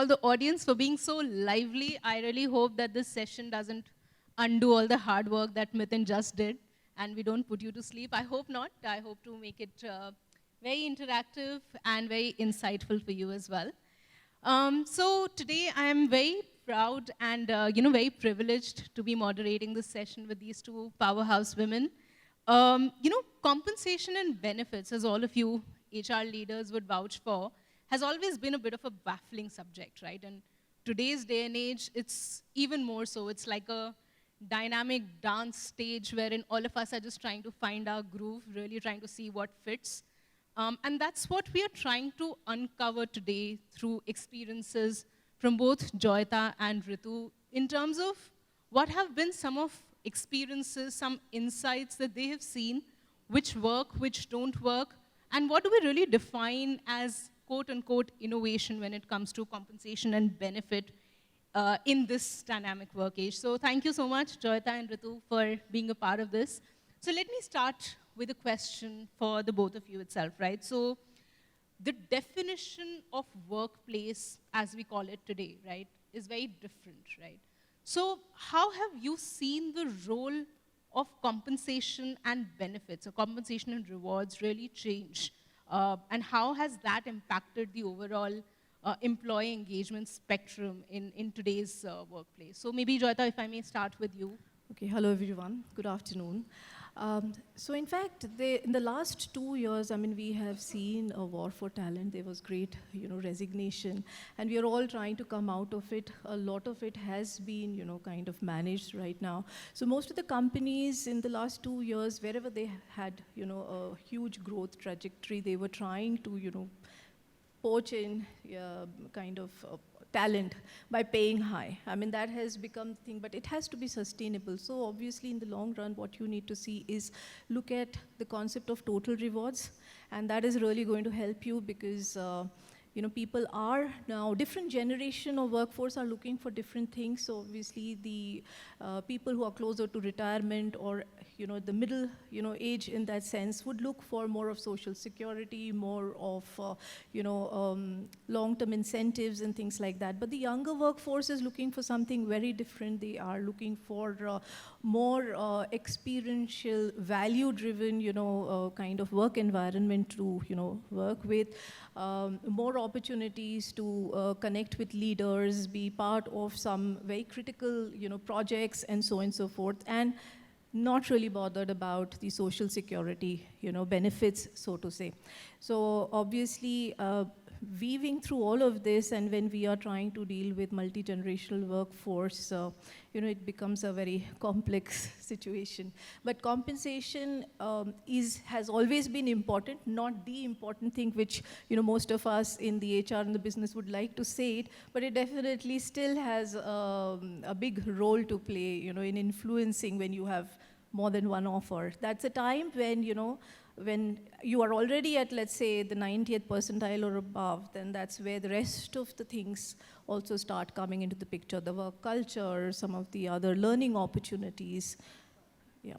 all the audience for being so lively. I really hope that this session doesn't undo all the hard work that Mithun just did and we don't put you to sleep. I hope not. I hope to make it very interactive and very insightful for you as well. So today I am very proud and very privileged to be moderating this session with these two powerhouse women. Compensation and benefits, as all of you HR leaders would vouch for, has always been a bit of a baffling subject, right? And today's day and age, it's even more so. It's like a dynamic dance stage wherein all of us are just trying to find our groove, really trying to see what fits. And that's what we are trying to uncover today through experiences from both Joyita and Ritu in terms of what have been some of experiences, some insights that they have seen, which work, which don't work, and what do we really define as quote-unquote innovation when it comes to compensation and benefit in this dynamic work age. So thank you so much, Joyita and Ritu, for being a part of this. So let me start with a question for the both of you itself, right? So the definition of workplace, as we call it today, right, is very different, right? So how have you seen the role of compensation and benefits, or compensation and rewards really change? And how has that impacted the overall employee engagement spectrum in today's workplace? So maybe, Joyita, if I may start with you. Okay, hello everyone, good afternoon. So in fact, in the last 2 years, I mean, we have seen a war for talent. There was great, resignation, and we are all trying to come out of it. A lot of it has been, kind of managed right now. So most of the companies in the last 2 years, wherever they had, a huge growth trajectory, they were trying to, poach in kind of talent by paying high. I mean, that has become the thing, but it has to be sustainable. So obviously, in the long run, what you need to see is look at the concept of total rewards, and that is really going to help you because people are now, different generation of workforce are looking for different things. So obviously, the people who are closer to retirement or the middle age in that sense would look for more of social security, more of long-term incentives and things like that. But the younger workforce is looking for something very different. They are looking for more experiential, value-driven kind of work environment to work with. More opportunities to connect with leaders, be part of some very critical projects and so on and so forth, and not really bothered about the social security benefits, so to say. So obviously, weaving through all of this, and when we are trying to deal with multi-generational workforce, it becomes a very complex situation. But compensation has always been important, not the important thing which most of us in the HR and the business would like to say it, but it definitely still has a big role to play in influencing when you have more than one offer. That's a time when you are already at, let's say, the 90th percentile or above, then that's where the rest of the things also start coming into the picture, the work culture, some of the other learning opportunities. Yeah.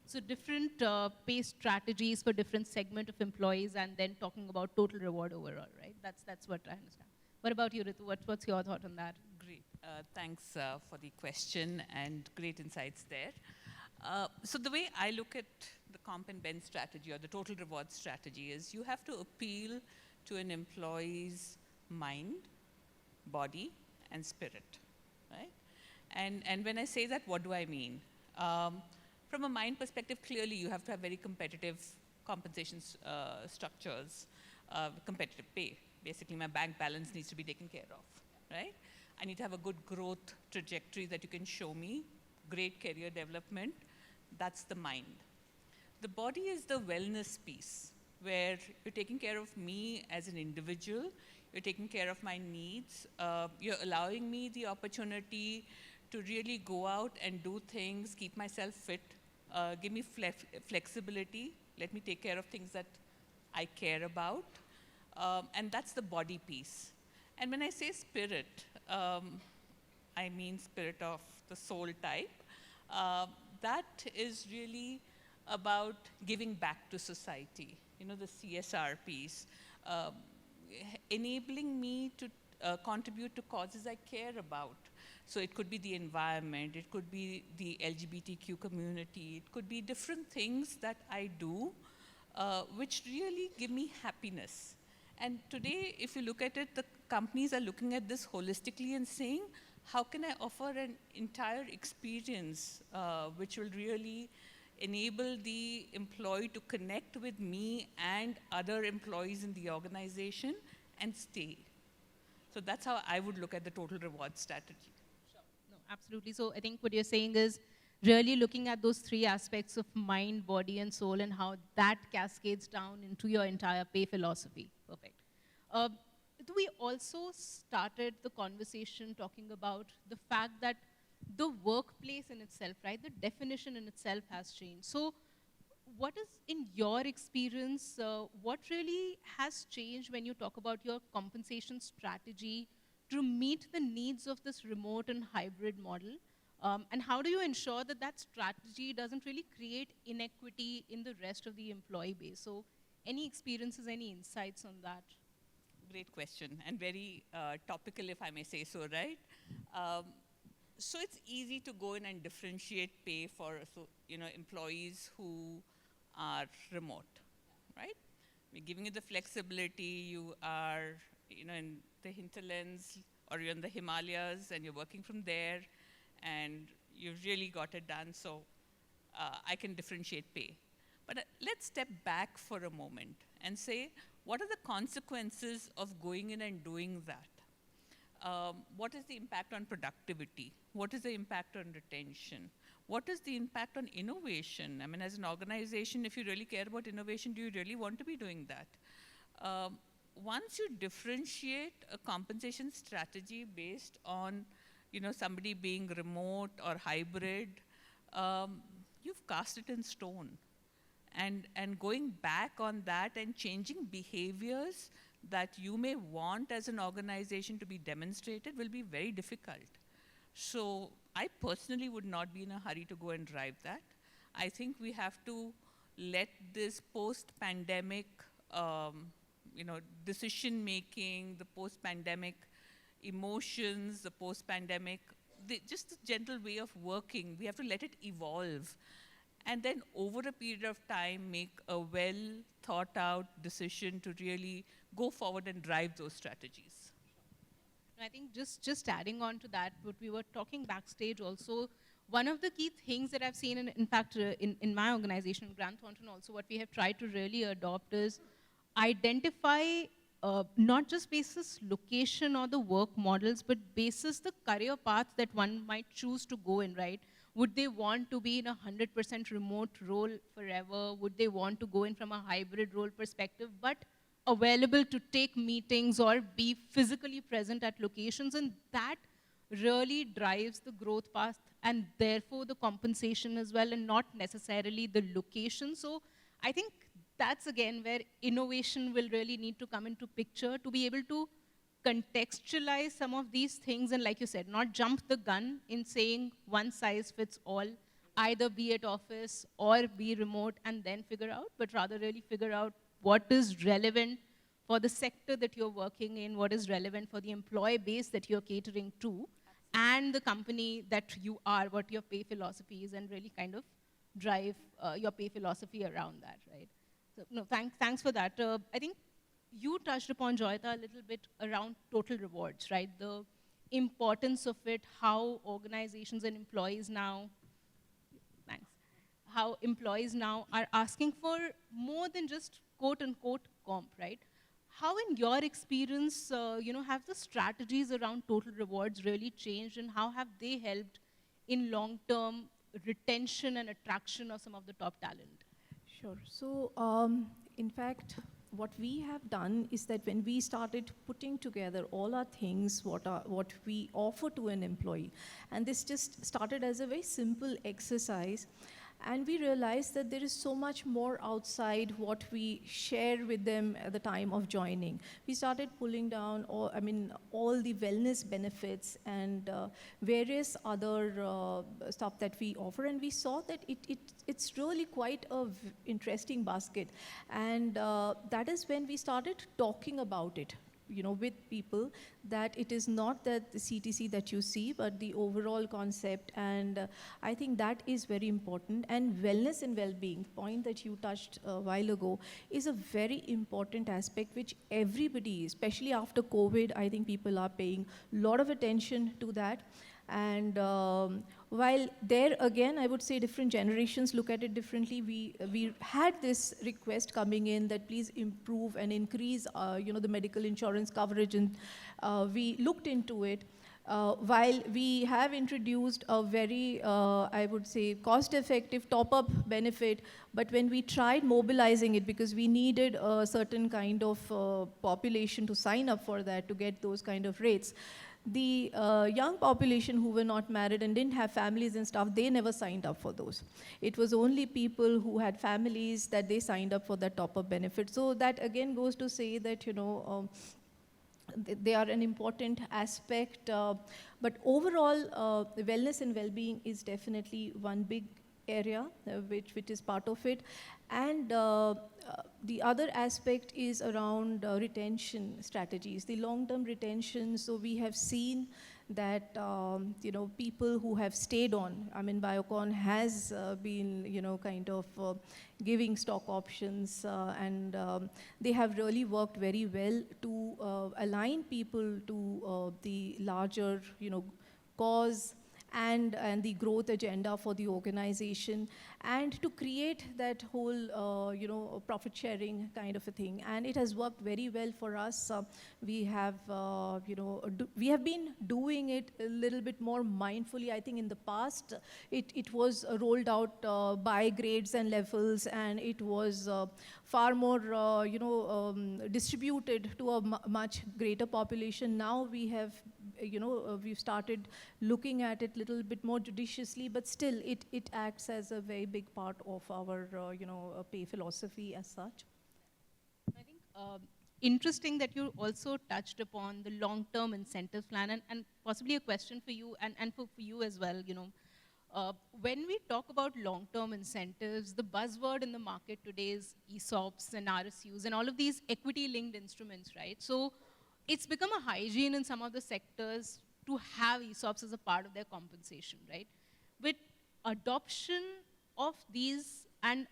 So different pay strategies for different segment of employees and then talking about total reward overall, right? That's what I understand. What about you, Ritu? What's your thought on that? Great. Thanks for the question and great insights there. So the way I look at the comp and ben strategy or the total reward strategy is you have to appeal to an employee's mind, body, and spirit, right? And when I say that, what do I mean? From a mind perspective, clearly you have to have very competitive compensation structures, competitive pay. Basically, my bank balance needs to be taken care of, right? I need to have a good growth trajectory that you can show me, great career development. That's the mind. The body is the wellness piece, where you're taking care of me as an individual, you're taking care of my needs, you're allowing me the opportunity to really go out and do things, keep myself fit, give me flexibility, let me take care of things that I care about, and that's the body piece. And when I say spirit, I mean spirit of the soul type. That is really about giving back to society, the CSR piece, enabling me to contribute to causes I care about. So it could be the environment, it could be the LGBTQ community, it could be different things that I do which really give me happiness. And today, if you look at it, the companies are looking at this holistically and saying, how can I offer an entire experience which will really enable the employee to connect with me and other employees in the organization and stay. So that's how I would look at the total reward strategy. Sure. No, absolutely. So I think what you're saying is really looking at those three aspects of mind, body, and soul and how that cascades down into your entire pay philosophy. Perfect. We also started the conversation talking about the fact that the workplace in itself, right, the definition in itself has changed. So what is, in your experience, what really has changed when you talk about your compensation strategy to meet the needs of this remote and hybrid model? And how do you ensure that that strategy doesn't really create inequity in the rest of the employee base? So any experiences, any insights on that? Great question, and very topical, if I may say so, right? So it's easy to go in and differentiate pay for employees who are remote, right? We're giving you the flexibility. You are in the hinterlands or you're in the Himalayas and you're working from there and you've really got it done, so I can differentiate pay. But let's step back for a moment and say, what are the consequences of going in and doing that? What is the impact on productivity? What is the impact on retention? What is the impact on innovation? I mean, as an organization, if you really care about innovation, do you really want to be doing that? Once you differentiate a compensation strategy based on somebody being remote or hybrid, you've cast it in stone. And going back on that and changing behaviors that you may want as an organization to be demonstrated will be very difficult. So I personally would not be in a hurry to go and drive that. I think we have to let this post-pandemic decision-making, the post-pandemic emotions, the post-pandemic, just the gentle way of working, we have to let it evolve. And then over a period of time, make a well-thought-out decision to really go forward and drive those strategies. I think just adding on to that, what we were talking backstage also, one of the key things that I've seen, in fact, in my organization, Grant Thornton also, what we have tried to really adopt is identify not just basis location or the work models, but basis the career path that one might choose to go in, right? Would they want to be in a 100% remote role forever? Would they want to go in from a hybrid role perspective, but available to take meetings or be physically present at locations? And that really drives the growth path and therefore the compensation as well, and not necessarily the location. So I think that's again where innovation will really need to come into picture to be able to contextualize some of these things, and like you said, not jump the gun in saying one size fits all, either be at office or be remote and then figure out, but rather really figure out what is relevant for the sector that you're working in, what is relevant for the employee base that you're catering to, and the company that you are, what your pay philosophy is, and really kind of drive your pay philosophy around that, right? So, no, thanks for that. I think you touched upon, Joyita, a little bit around total rewards, right? The importance of it, how organizations and employees now, how employees now are asking for more than just quote-unquote comp, right? How, in your experience, have the strategies around total rewards really changed, and how have they helped in long-term retention and attraction of some of the top talent? Sure. So, in fact, what we have done is that when we started putting together all our things, what we offer to an employee, and this just started as a very simple exercise, and we realized that there is so much more outside what we share with them at the time of joining. We started pulling down all the wellness benefits and various other stuff that we offer, and we saw that it's really quite a interesting basket. And that is when we started talking about it with people, that it is not that the CTC that you see, but the overall concept. And I think that is very important. And wellness and well-being, point that you touched a while ago, is a very important aspect which everybody, especially after COVID, I think people are paying a lot of attention to that. And while there again, I would say different generations look at it differently. We had this request coming in that please improve and increase, the medical insurance coverage, and we looked into it. While we have introduced a very, I would say, cost-effective top-up benefit, but when we tried mobilizing it, because we needed a certain kind of population to sign up for that to get those kind of rates, the young population who were not married and didn't have families and stuff, they never signed up for those. It was only people who had families that they signed up for that top-up benefit. So that again goes to say that, they are an important aspect. But overall, wellness and well-being is definitely one big area which is part of it. And the other aspect is around retention strategies, the long-term retention. So we have seen that people who have stayed on, I mean, Biocon has been kind of giving stock options, and they have really worked very well to align people to the larger cause and the growth agenda for the organization, and to create that whole profit sharing kind of a thing. And it has worked very well for us. We have we have been doing it a little bit more mindfully. I think in the past it was rolled out by grades and levels, and it was far more distributed to a much greater population. Now we have we've started looking at it a little bit more judiciously, but still it acts as a very big part of our pay philosophy as such. I think interesting that you also touched upon the long-term incentive plan, and possibly a question for you and for you as well. When we talk about long-term incentives, the buzzword in the market today is ESOPs and RSUs and all of these equity-linked instruments, right? So it's become a hygiene in some of the sectors to have ESOPs as a part of their compensation, right? With adoption of these and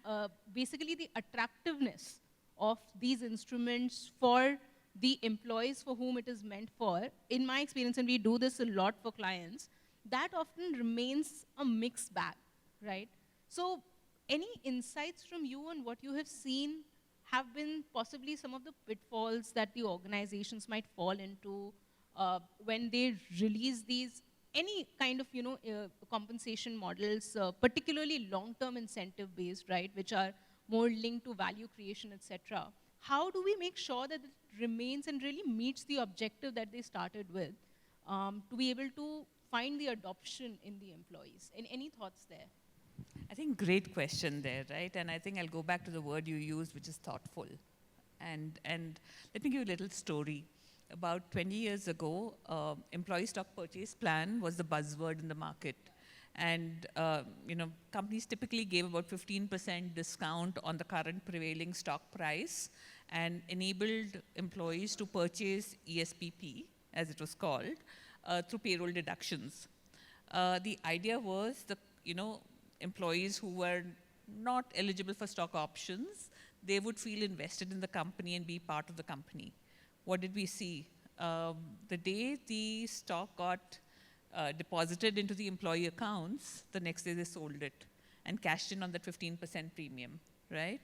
basically the attractiveness of these instruments for the employees for whom it is meant for, in my experience, and we do this a lot for clients, that often remains a mixed bag, right? So any insights from you on what you have seen have been possibly some of the pitfalls that the organizations might fall into when they release these, any kind of compensation models, particularly long-term incentive-based, right, which are more linked to value creation, etc. How do we make sure that it remains and really meets the objective that they started with, to be able to find the adoption in the employees? Any thoughts there? I think great question there, right? And I think I'll go back to the word you used, which is thoughtful. And let me give you a little story. About 20 years ago, employee stock purchase plan was the buzzword in the market. And companies typically gave about 15% discount on the current prevailing stock price and enabled employees to purchase ESPP, as it was called, through payroll deductions. The idea was the employees who were not eligible for stock options, they would feel invested in the company and be part of the company. What did we see? The day the stock got deposited into the employee accounts, the next day they sold it and cashed in on that 15% premium, right?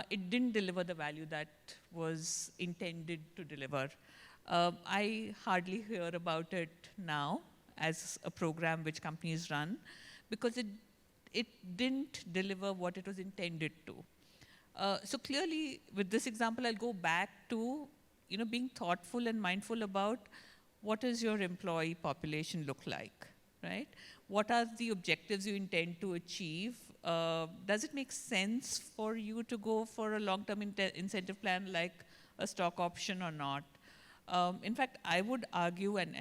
It didn't deliver the value that was intended to deliver. I hardly hear about it now as a program which companies run, because it didn't deliver what it was intended to. So clearly, with this example, I'll go back to being thoughtful and mindful about what does your employee population look like, right? What are the objectives you intend to achieve? Does it make sense for you to go for a long-term incentive plan like a stock option or not? In fact, I would argue, and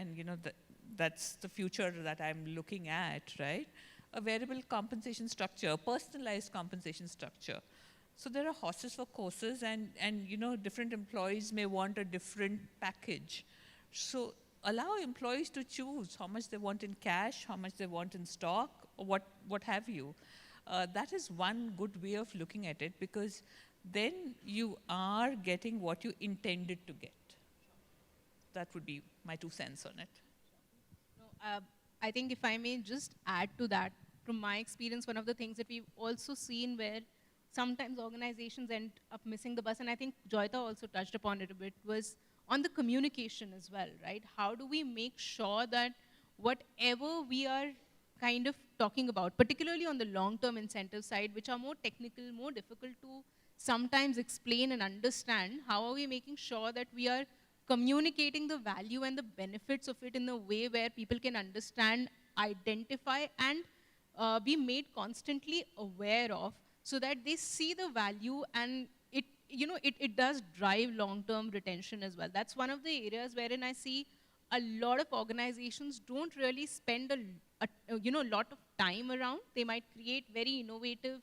that's the future that I'm looking at, right? A variable compensation structure, personalized compensation structure. So there are horses for courses, and you know, different employees may want a different package. So allow employees to choose how much they want in cash, how much they want in stock, or what have you. That is one good way of looking at it, because then you are getting what you intended to get. That would be my 2 cents on it. No, I think if I may just add to that, from my experience, one of the things that we've also seen where sometimes organizations end up missing the bus, and I think Joyita also touched upon it a bit, was on the communication as well, right? How do we make sure that whatever we are kind of talking about, particularly on the long-term incentive side, which are more technical, more difficult to sometimes explain and understand, how are we making sure that we are communicating the value and the benefits of it in a way where people can understand, identify, and be made constantly aware of, so that they see the value, and it, you know, it does drive long-term retention as well. That's one of the areas wherein I see a lot of organizations don't really spend a lot of time around. They might create very innovative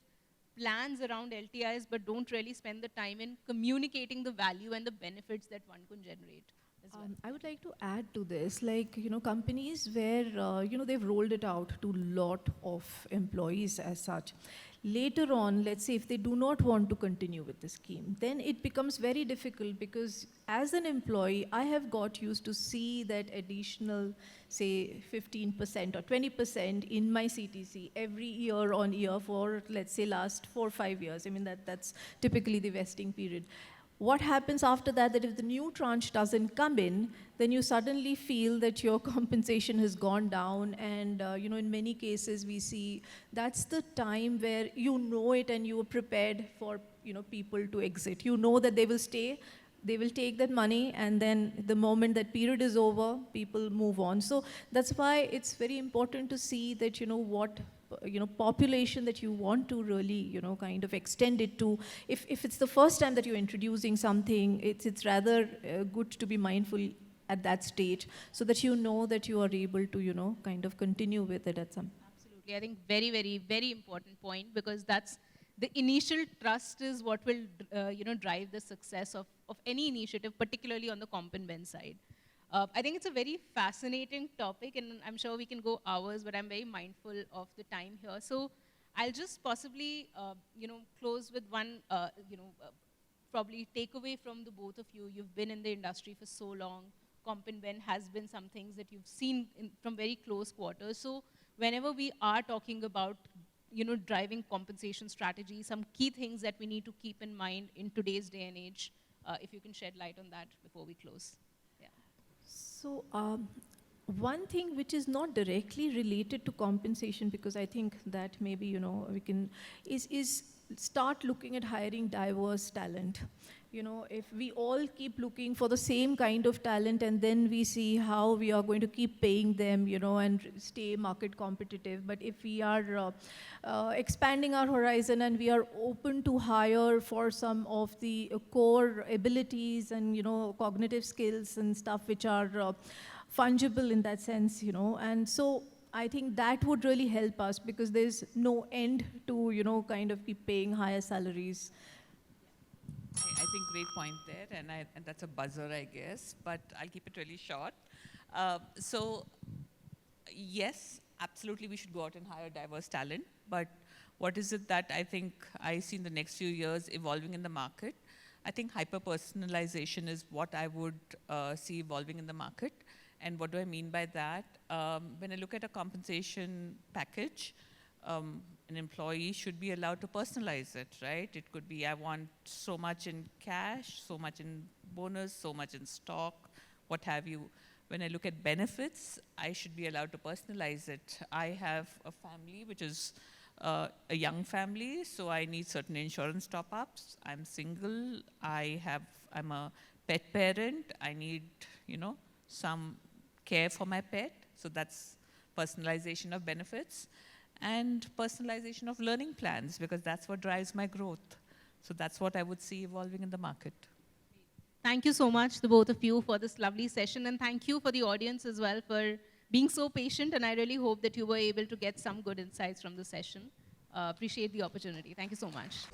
plans around LTIs, but don't really spend the time in communicating the value and the benefits that one can generate as well. I would like to add to this, like, companies where, they've rolled it out to a lot of employees as such. Later on, let's say if they do not want to continue with the scheme, then it becomes very difficult, because as an employee, I have got used to see that additional, say, 15% or 20% in my CTC every year on year for, let's say, last 4 or 5 years. I mean, that's typically the vesting period. What happens after that, that if the new tranche doesn't come in, then you suddenly feel that your compensation has gone down, and in many cases we see that's the time where you know it and you are prepared for people to exit. You know that they will stay, they will take that money, and then the moment that period is over, people move on. So that's why it's very important to see that what population that you want to really kind of extend it to. If it's the first time that you're introducing something, it's rather good to be mindful at that stage, so that you know that you are able to kind of continue with it at some. Absolutely, I think very, very, very important point, because that's the initial trust is what will drive the success of any initiative, particularly on the comp and ben side. I think it's a very fascinating topic, and I'm sure we can go hours, but I'm very mindful of the time here. So I'll just possibly, close with one, probably takeaway from the both of you. You've been in the industry for so long. Comp and ben has been some things that you've seen from very close quarters. So whenever we are talking about, driving compensation strategy, some key things that we need to keep in mind in today's day and age, if you can shed light on that before we close. So one thing which is not directly related to compensation, because I think that maybe we can, is start looking at hiring diverse talent. If we all keep looking for the same kind of talent, and then we see how we are going to keep paying them, and stay market competitive. But if we are expanding our horizon, and we are open to hire for some of the core abilities and cognitive skills and stuff which are fungible in that sense, and so I think that would really help us, because there's no end to kind of keep paying higher salaries. I think great point there, and that's a buzzer, I guess, but I'll keep it really short. So yes, absolutely we should go out and hire diverse talent, but what is it that I think I see in the next few years evolving in the market? I think hyper-personalization is what I would see evolving in the market. And what do I mean by that? When I look at a compensation package, an employee should be allowed to personalize it, right? It could be, I want so much in cash, so much in bonus, so much in stock, what have you. When I look at benefits, I should be allowed to personalize it. I have a family which is a young family, so I need certain insurance top-ups. I'm single, I'm a pet parent, I need, some care for my pet, so that's personalization of benefits. And personalization of learning plans, because that's what drives my growth. So that's what I would see evolving in the market. Thank you so much, the both of you, for this lovely session. And thank you for the audience as well for being so patient. And I really hope that you were able to get some good insights from the session. Appreciate the opportunity. Thank you so much.